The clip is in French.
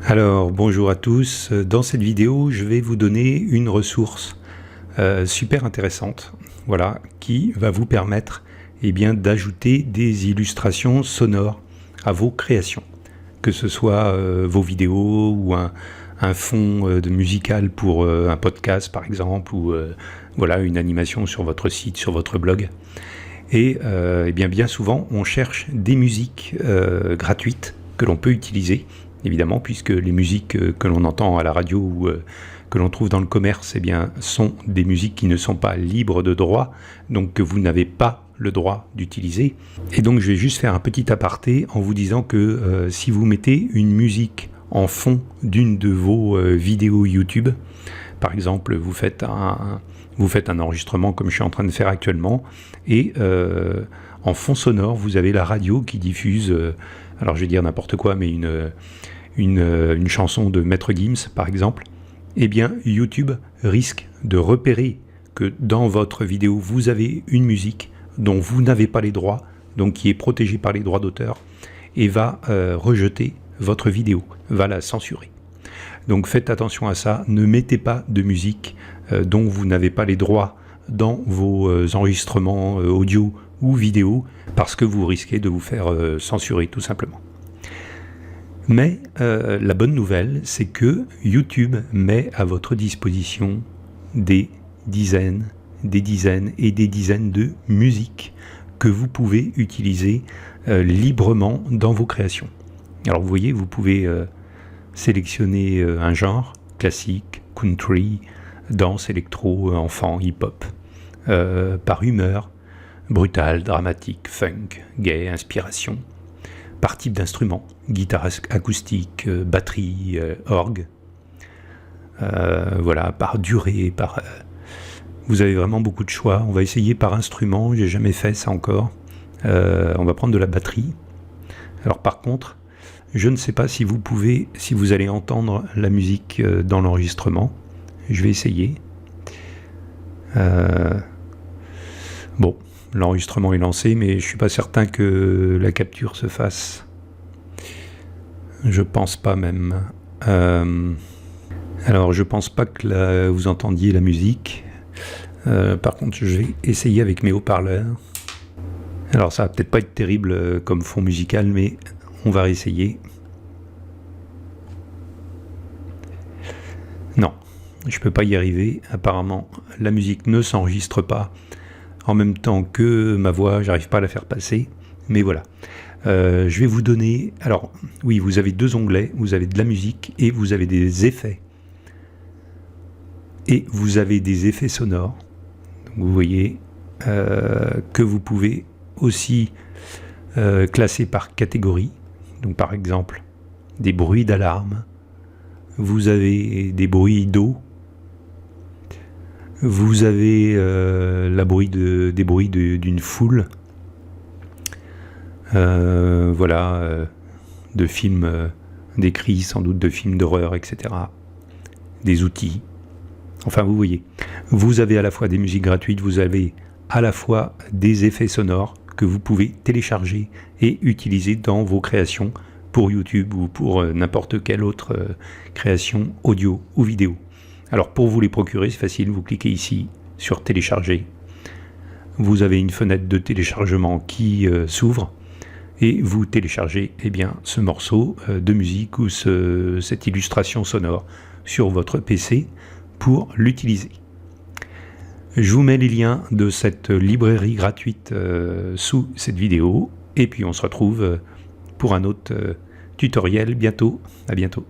Alors, bonjour à tous. Dans cette vidéo, je vais vous donner une ressource super intéressante, voilà, qui va vous permettre d'ajouter des illustrations sonores à vos créations, que ce soit vos vidéos ou un fond de musical pour un podcast par exemple, ou voilà, une animation sur votre site, sur votre blog. Et bien souvent, on cherche des musiques gratuites que l'on peut utiliser, évidemment, puisque les musiques que l'on entend à la radio ou que l'on trouve dans le commerce, sont des musiques qui ne sont pas libres de droit, donc que vous n'avez pas le droit d'utiliser. Et donc je vais juste faire un petit aparté en vous disant que si vous mettez une musique en fond d'une de vos vidéos YouTube, par exemple vous faites un enregistrement comme je suis en train de faire actuellement, et en fond sonore vous avez la radio qui diffuse, alors je vais dire n'importe quoi, mais une chanson de Maître Gims par exemple, YouTube risque de repérer que dans votre vidéo vous avez une musique dont vous n'avez pas les droits, donc qui est protégée par les droits d'auteur, et va rejeter votre vidéo, va la censurer. Donc faites attention à ça, ne mettez pas de musique dont vous n'avez pas les droits dans vos enregistrements audio ou vidéo, parce que vous risquez de vous faire censurer tout simplement. Mais la bonne nouvelle, c'est que YouTube met à votre disposition des dizaines et des dizaines de musiques que vous pouvez utiliser librement dans vos créations. Alors vous voyez, vous pouvez sélectionner un genre, classique, country, danse, électro, enfant, hip-hop, par humeur, brutal, dramatique, funk, gay, inspiration, par type d'instrument, guitare acoustique, batterie, orgue, voilà, par durée, vous avez vraiment beaucoup de choix. On va essayer par instrument, j'ai jamais fait ça encore. On va prendre de la batterie. Alors par contre, je ne sais pas si vous allez entendre la musique dans l'enregistrement. Je vais essayer. Bon, l'enregistrement est lancé, mais je ne suis pas certain que la capture se fasse. Je pense pas même. Alors, je pense pas que vous entendiez la musique. Par contre, je vais essayer avec mes haut-parleurs. Alors, ça va peut-être pas être terrible comme fond musical, mais on va réessayer. Non, je peux pas y arriver. Apparemment, la musique ne s'enregistre pas en même temps que ma voix, j'arrive pas à la faire passer, mais voilà. Je vais vous donner, alors oui, vous avez deux onglets, vous avez de la musique et vous avez des effets. Et vous avez des effets sonores. Donc vous voyez que vous pouvez aussi classer par catégorie. Donc par exemple, des bruits d'alarme, vous avez des bruits d'eau, vous avez des bruits d'une foule, voilà, de films, des cris sans doute de films d'horreur, etc. Des outils. Enfin, vous voyez, vous avez à la fois des musiques gratuites, vous avez à la fois des effets sonores que vous pouvez télécharger et utiliser dans vos créations pour YouTube ou pour n'importe quelle autre création audio ou vidéo. Alors pour vous les procurer, c'est facile, vous cliquez ici sur télécharger. Vous avez une fenêtre de téléchargement qui s'ouvre et vous téléchargez ce morceau de musique ou cette illustration sonore sur votre PC pour l'utiliser. Je vous mets les liens de cette librairie gratuite sous cette vidéo et puis on se retrouve pour un autre tutoriel bientôt. À bientôt.